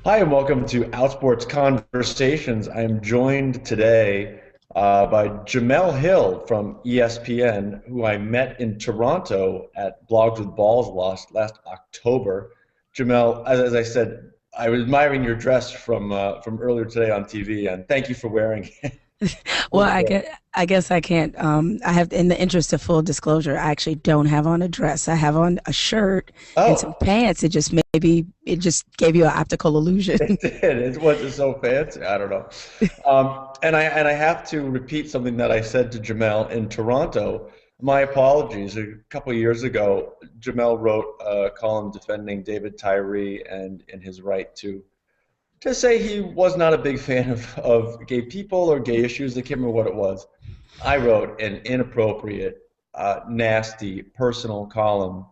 Hi, and welcome to Outsports Conversations. I am joined today by Jemele Hill from ESPN, who I met in Toronto at Blogs with Balls last October. Jemele, as I said, I was admiring your dress from earlier today on TV, and thank you for wearing it. Well, I guess I can't. I have, in the interest of full disclosure, I actually don't have on a dress. I have on a shirt and some Oh, pants. It just maybe it just gave you an optical illusion. it did. It wasn't so fancy. I don't know. And I have to repeat something that I said to Jamel in Toronto. My apologies. A couple of years ago, Jamel wrote a column defending David Tyree and his right to say he was not a big fan of gay people or gay issues. I can't remember what it was. I wrote an inappropriate, nasty, personal column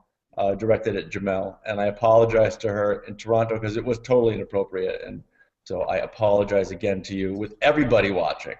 directed at Jamel, and I apologized to her in Toronto because it was totally inappropriate. And so I apologize again to you with everybody watching.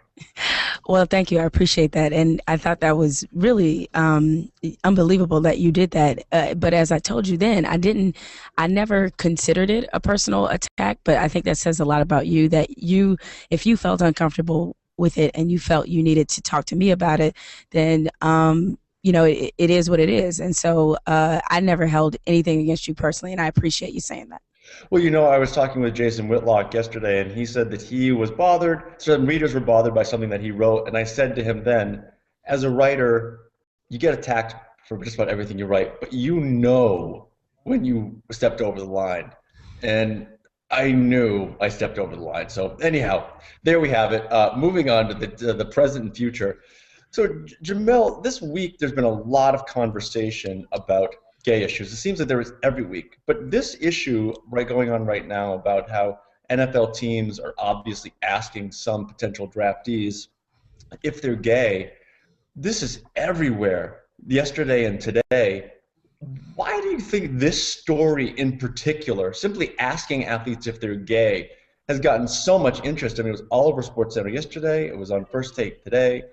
Well, thank you. I appreciate that, and I thought that was really unbelievable that you did that. But as I told you then, I didn't. I never considered it a personal attack. But I think that says a lot about you. That you, if you felt uncomfortable with it and you felt you needed to talk to me about it, then it is what it is. And so I never held anything against you personally, and I appreciate you saying that. Well, I was talking with Jason Whitlock yesterday, and he said that he was bothered. Some readers were bothered by something that he wrote, and I said to him then, as a writer, you get attacked for just about everything you write, but you know when you stepped over the line. And I knew I stepped over the line. So anyhow, there we have it. Moving on to the present and future. So Jamel, this week there's been a lot of conversation about gay issues. It seems that there is every week, but this issue going on right now about how NFL teams are obviously asking some potential draftees if they're gay, this is everywhere. Yesterday and today, why do you think this story in particular, simply asking athletes if they're gay, has gotten so much interest? I mean, it was all over SportsCenter yesterday. It was on First Take today,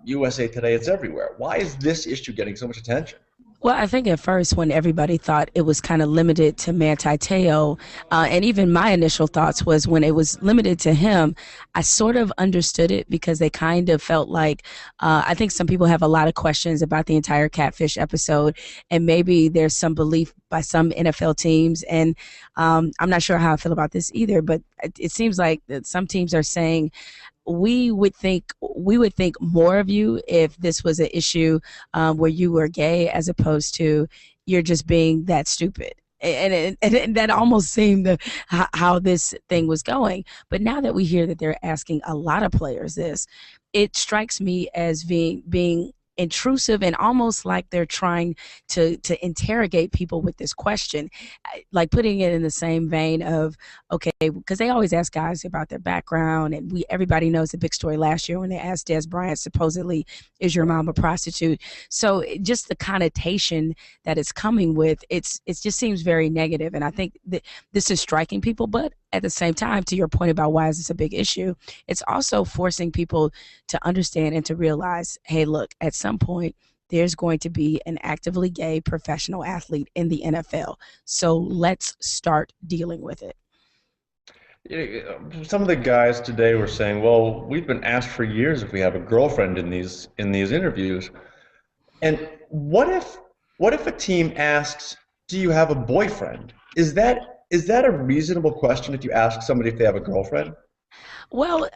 USA Today. It's everywhere. Why is this issue getting so much attention? Well, I think at first when everybody thought it was kind of limited to Manti Te'o, and even my initial thoughts was when it was limited to him, I sort of understood it because they kind of felt like I think some people have a lot of questions about the entire catfish episode, and maybe there's some belief by some NFL teams, and I'm not sure how I feel about this either, but it seems like that some teams are saying we would think more of you if this was an issue where you were gay as opposed to you're just being that stupid. And that almost seemed how this thing was going. But now that we hear that they're asking a lot of players this, it strikes me as being intrusive and almost like they're trying to interrogate people with this question, like putting it in the same vein of, okay, because they always ask guys about their background, and everybody knows the big story last year when they asked Des Bryant, supposedly, is your mom a prostitute? So just the connotation that it's coming with, it just seems very negative, and I think that this is striking people. But at the same time, to your point about why is this a big issue, it's also forcing people to understand and to realize, hey, look, at some point, there's going to be an actively gay professional athlete in the NFL. So let's start dealing with it. Some of the guys today were saying, "Well, we've been asked for years if we have a girlfriend in these interviews." And what if a team asks, "Do you have a boyfriend?" Is that a reasonable question if you ask somebody if they have a girlfriend? Well,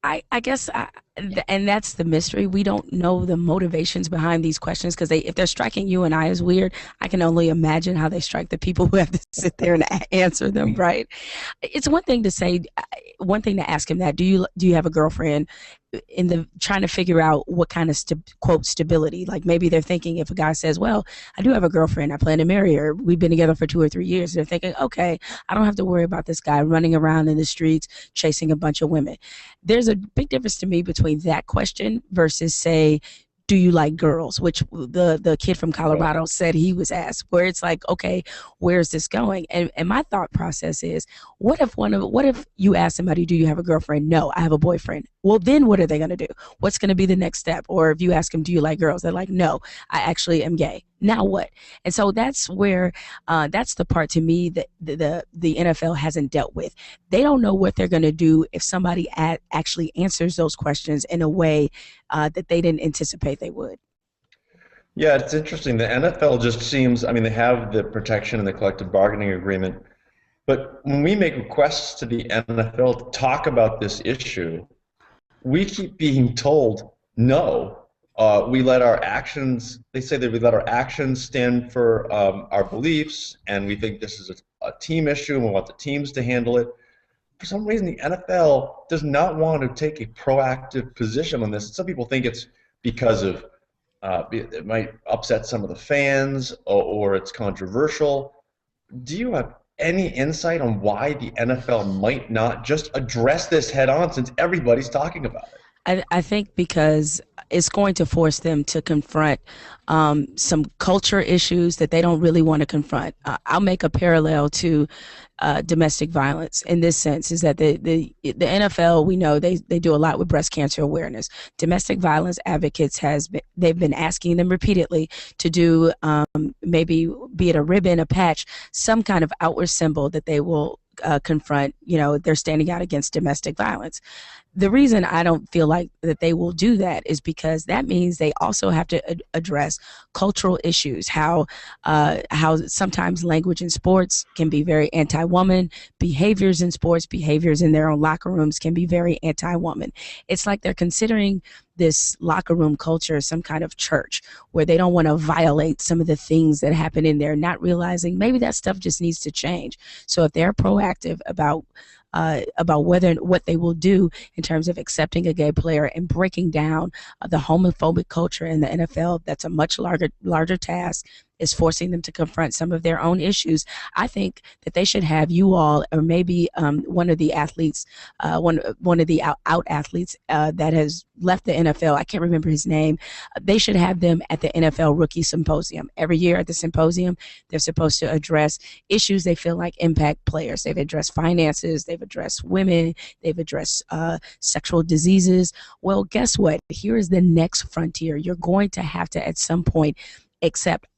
I guess, and that's the mystery. We don't know the motivations behind these questions because if they're striking you and I as weird, I can only imagine how they strike the people who have to sit there and answer them. Right? It's one thing to say, one thing to ask him that. Do you have a girlfriend? In the trying to figure out what kind of quote stability, like maybe they're thinking if a guy says, well, I do have a girlfriend, I plan to marry her, we've been together for 2 or 3 years, they're thinking, okay, I don't have to worry about this guy running around in the streets chasing a bunch of women. There's a big difference to me between that question versus, say, do you like girls? Which the kid from Right. Colorado said he was asked, where it's like, okay, where's this going? And my thought process is, what if you ask somebody, do you have a girlfriend? No, I have a boyfriend. Well, then what are they going to do? What's going to be the next step? Or if you ask them, do you like girls? They're like, no, I actually am gay. Now what? And so that's where that's the part to me that the NFL hasn't dealt with. They don't know what they're going to do if somebody actually answers those questions in a way that they didn't anticipate they would. Yeah, it's interesting. The NFL just seems, I mean, they have the protection in the collective bargaining agreement, but when we make requests to the NFL to talk about this issue, we keep being told no. We let our actions, they say that we let our actions stand for our beliefs, and we think this is a team issue and we want the teams to handle it. For some reason, the NFL does not want to take a proactive position on this. Some people think it's because of it might upset some of the fans, or it's controversial. Do you have any insight on why the NFL might not just address this head on since everybody's talking about it? I think because it's going to force them to confront some culture issues that they don't really want to confront. I'll make a parallel to domestic violence in this sense, is that the NFL, we know they do a lot with breast cancer awareness. Domestic violence advocates they've been asking them repeatedly to do maybe, be it a ribbon, a patch, some kind of outward symbol that they will confront, they're standing out against domestic violence. The reason I don't feel like that they will do that is because that means they also have to address cultural issues, how sometimes language in sports can be very anti-woman, behaviors in sports, behaviors in their own locker rooms can be very anti-woman. It's like they're considering this locker room culture some kind of church where they don't want to violate some of the things that happen in there, not realizing maybe that stuff just needs to change. So if they're proactive about what they will do in terms of accepting a gay player and breaking down the homophobic culture in the NFL, that's a much larger task, is forcing them to confront some of their own issues. I think that they should have you all, or maybe one of the athletes, one of the out athletes that has left the NFL. I can't remember his name. They should have them at the NFL Rookie Symposium. Every year at the symposium, they're supposed to address issues they feel like impact players. They've addressed finances. They've addressed women. They've addressed sexual diseases. Well, guess what? Here is the next frontier. You're going to have to, at some point,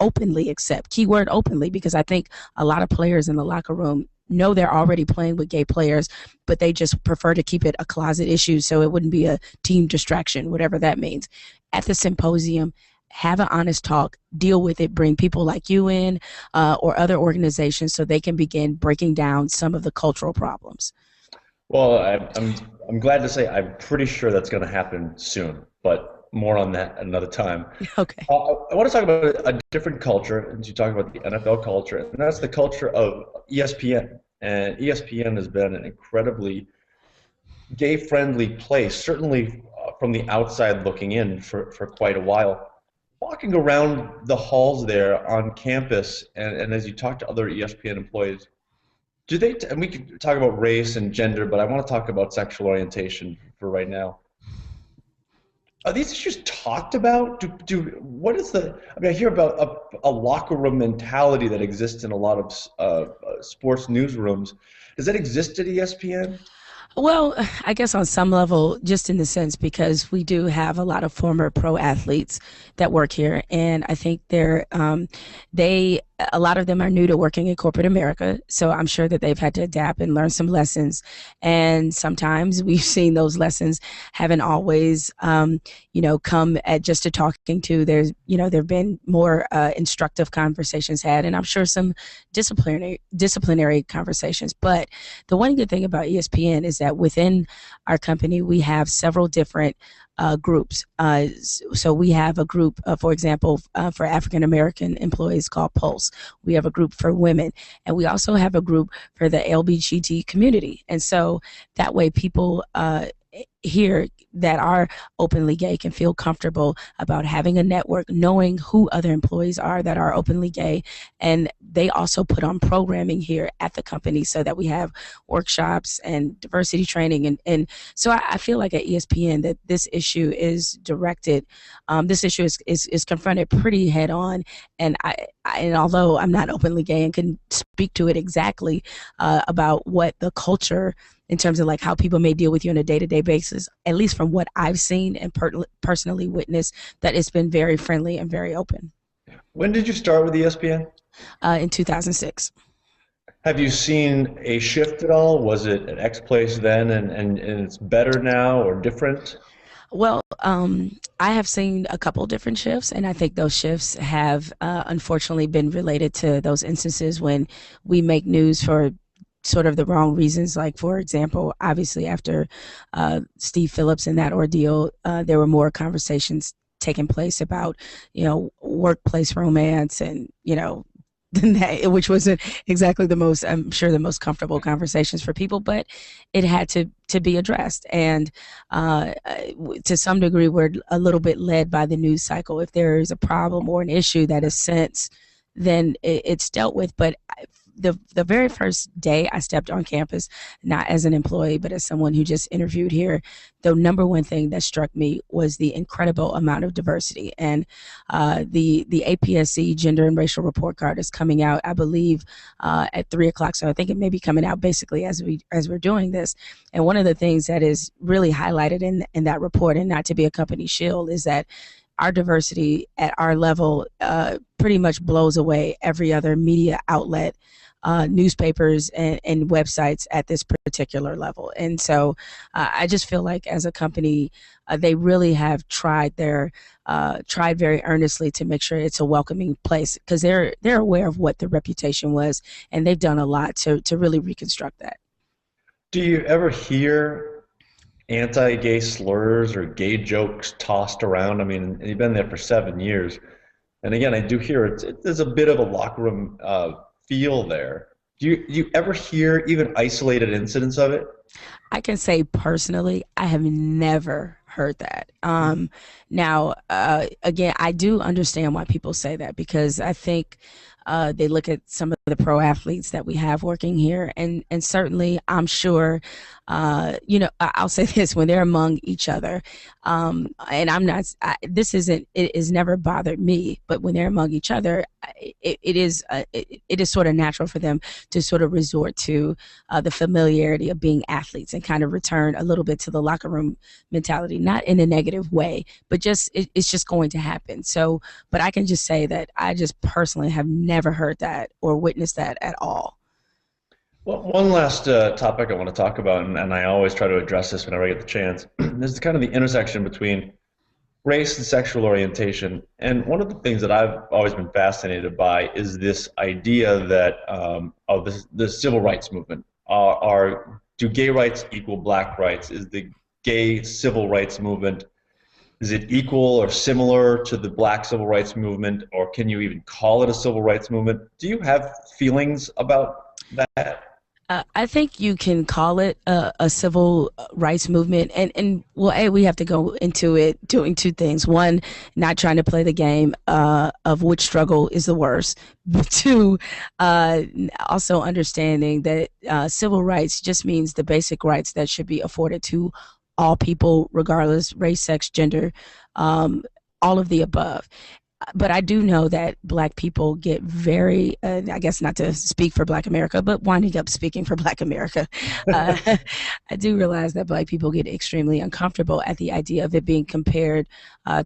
openly accept, keyword openly, because I think a lot of players in the locker room know they're already playing with gay players, but they just prefer to keep it a closet issue so it wouldn't be a team distraction, whatever that means. At the symposium, have an honest talk, deal with it, bring people like you in, or other organizations, so they can begin breaking down some of the cultural problems. Well, I'm glad to say I'm pretty sure that's going to happen soon, but more on that another time. Okay. I want to talk about a different culture, as you talk about the NFL culture, and that's the culture of ESPN. And ESPN has been an incredibly gay-friendly place, certainly from the outside looking in for quite a while. Walking around the halls there on campus, and as you talk to other ESPN employees, do they, and we could talk about race and gender, but I want to talk about sexual orientation for right now. Are these issues talked about? What is the? I mean, I hear about a locker room mentality that exists in a lot of sports newsrooms. Does that exist at ESPN? Well, I guess on some level, just in the sense, because we do have a lot of former pro athletes that work here, and I think a lot of them are new to working in corporate America, so I'm sure that they've had to adapt and learn some lessons. And sometimes we've seen those lessons haven't always, come at just a talking to. There've been more instructive conversations had, and I'm sure some disciplinary conversations. But the one good thing about ESPN is that within our company, we have several different groups. So we have a group, for example, for African American employees called Pulse. We have a group for women, and we also have a group for the LGBT community. And so that way people here that are openly gay can feel comfortable about having a network, knowing who other employees are that are openly gay. And they also put on programming here at the company so that we have workshops and diversity training. And so I feel like at ESPN that this issue is directed, this issue is confronted pretty head on. And and although I'm not openly gay and can speak to it exactly about what the culture in terms of like how people may deal with you on a day-to-day basis, at least from what I've seen and personally witnessed, that it's been very friendly and very open. When did you start with ESPN? In 2006. Have you seen a shift at all? Was it an X place then and it's better now or different? Well, I have seen a couple different shifts, and I think those shifts have unfortunately been related to those instances when we make news for sort of the wrong reasons. Like, for example, obviously after Steve Phillips and that ordeal, there were more conversations taking place about, workplace romance and, that, which wasn't exactly the most, I'm sure, the most comfortable conversations for people, but it had to be addressed. And to some degree, we're a little bit led by the news cycle. If there is a problem or an issue that is sensed, then it's dealt with. But the very first day I stepped on campus, not as an employee, but as someone who just interviewed here, the number one thing that struck me was the incredible amount of diversity. And the APSC Gender and Racial Report Card is coming out, I believe, at 3 o'clock. So I think it may be coming out basically as we're doing this. And one of the things that is really highlighted in that report, and not to be a company shield, is that our diversity at our level pretty much blows away every other media outlet, newspapers and websites at this particular level. And so I just feel like as a company, they really have tried very earnestly to make sure it's a welcoming place, because they're aware of what the reputation was, and they've done a lot to really reconstruct that. Do you ever hear anti-gay slurs or gay jokes tossed around? I mean, you've been there for 7 years. And again, I do hear there's a bit of a locker room feel there. Do you ever hear even isolated incidents of it? I can say personally, I have never heard that. Now, again, I do understand why people say that, because I think they look at some of the pro athletes that we have working here, and certainly, I'm sure, I'll say this: when they're among each other, and I'm not, it has never bothered me, but when they're among each other, it is sort of natural for them to sort of resort to the familiarity of being athletes and kind of return a little bit to the locker room mentality, not in a negative way, but just it's just going to happen. So, but I can just say that I just personally have never heard that or witnessed that at all. Well, one last topic I want to talk about, and I always try to address this whenever I get the chance. This is kind of the intersection between race and sexual orientation. And one of the things that I've always been fascinated by is this idea that of the civil rights movement. Do gay rights equal black rights? Is the gay civil rights movement, is it equal or similar to the black civil rights movement, or can you even call it a civil rights movement? Do you have feelings about that? I think you can call it a civil rights movement, and well, we have to go into it doing two things: one, not trying to play the game of which struggle is the worst; but two, also understanding that civil rights just means the basic rights that should be afforded to all people, regardless race, sex, gender, all of the above. But I do know that Black people get very, I guess not to speak for Black America, but winding up speaking for Black America, uh, I do realize that Black people get extremely uncomfortable at the idea of it being compared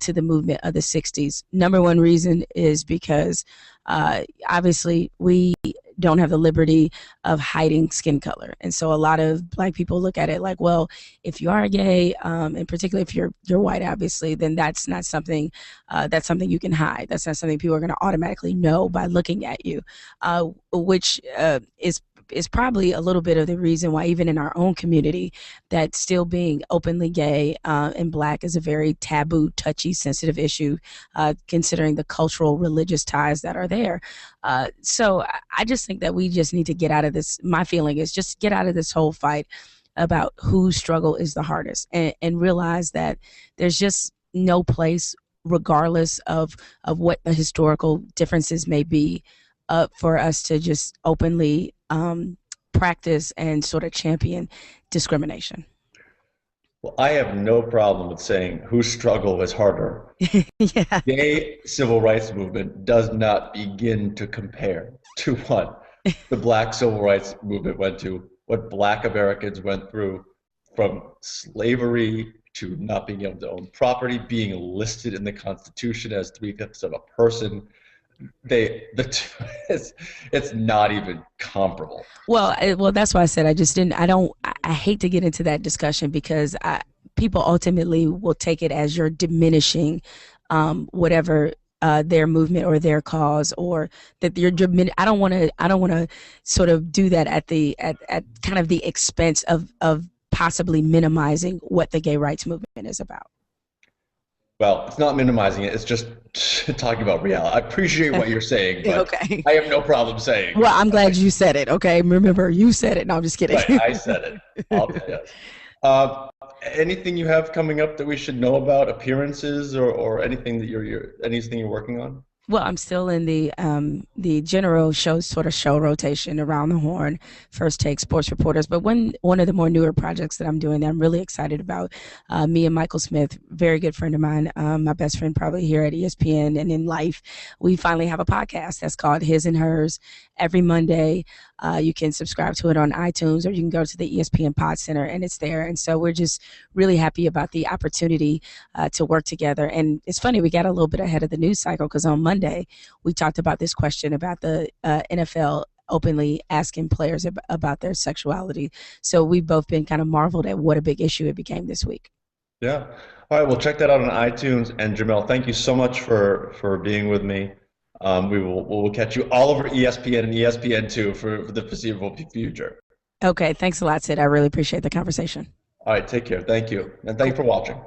to the movement of the 60s. Number one reason is because obviously we don't have the liberty of hiding skin color. And so a lot of Black people look at it like, well, if you are gay, and particularly if you're white, obviously, then that's not something that's something you can hide. That's not something people are going to automatically know by looking at you, which is probably a little bit of the reason why even in our own community that still being openly gay and Black is a very taboo, touchy, sensitive issue, considering the cultural, religious ties that are there. So I just think that we just need to get out of this. My feeling is just get out of this whole fight about whose struggle is the hardest, and realize that there's just no place, regardless of what the historical differences may be, for us to just openly practice and sort of champion discrimination. Well, I have no problem with saying whose struggle is harder. Yeah. Gay civil rights movement does not begin to compare to what the Black civil rights movement went to, what Black Americans went through, from slavery to not being able to own property, being listed in the Constitution as three-fifths of a person. It's not even comparable. Well, that's why I said I hate to get into that discussion, because people ultimately will take it as you're diminishing whatever their movement or their cause, or that you're I don't want to sort of do that at kind of the expense of possibly minimizing what the gay rights movement is about. Well, it's not minimizing it. It's just talking about reality. I appreciate what you're saying, but Okay. I have no problem saying. Well, I'm glad you said it. Okay. Remember, you said it. No, I'm just kidding. Right, I said it. I'll tell you. Anything you have coming up that we should know about, appearances or anything that anything you're working on? Well, I'm still in the general show rotation around the horn, first take, sports reporters. But one of the more newer projects that I'm doing that I'm really excited about, me and Michael Smith, very good friend of mine, my best friend probably here at ESPN and in life, we finally have a podcast that's called His and Hers. Every Monday, you can subscribe to it on iTunes, or you can go to the ESPN Pod Center, and it's there. And so we're just really happy about the opportunity to work together. And it's funny, we got a little bit ahead of the news cycle, because on Monday we talked about this question about the NFL openly asking players about their sexuality. So we've both been kind of marveled at what a big issue it became this week. Yeah. All right. Well, check that out on iTunes. And Jemele, thank you so much for being with me. We'll catch you all over ESPN and ESPN2 for the foreseeable future. Okay. Thanks a lot, Cyd. I really appreciate the conversation. All right. Take care. Thank you. And thanks for watching.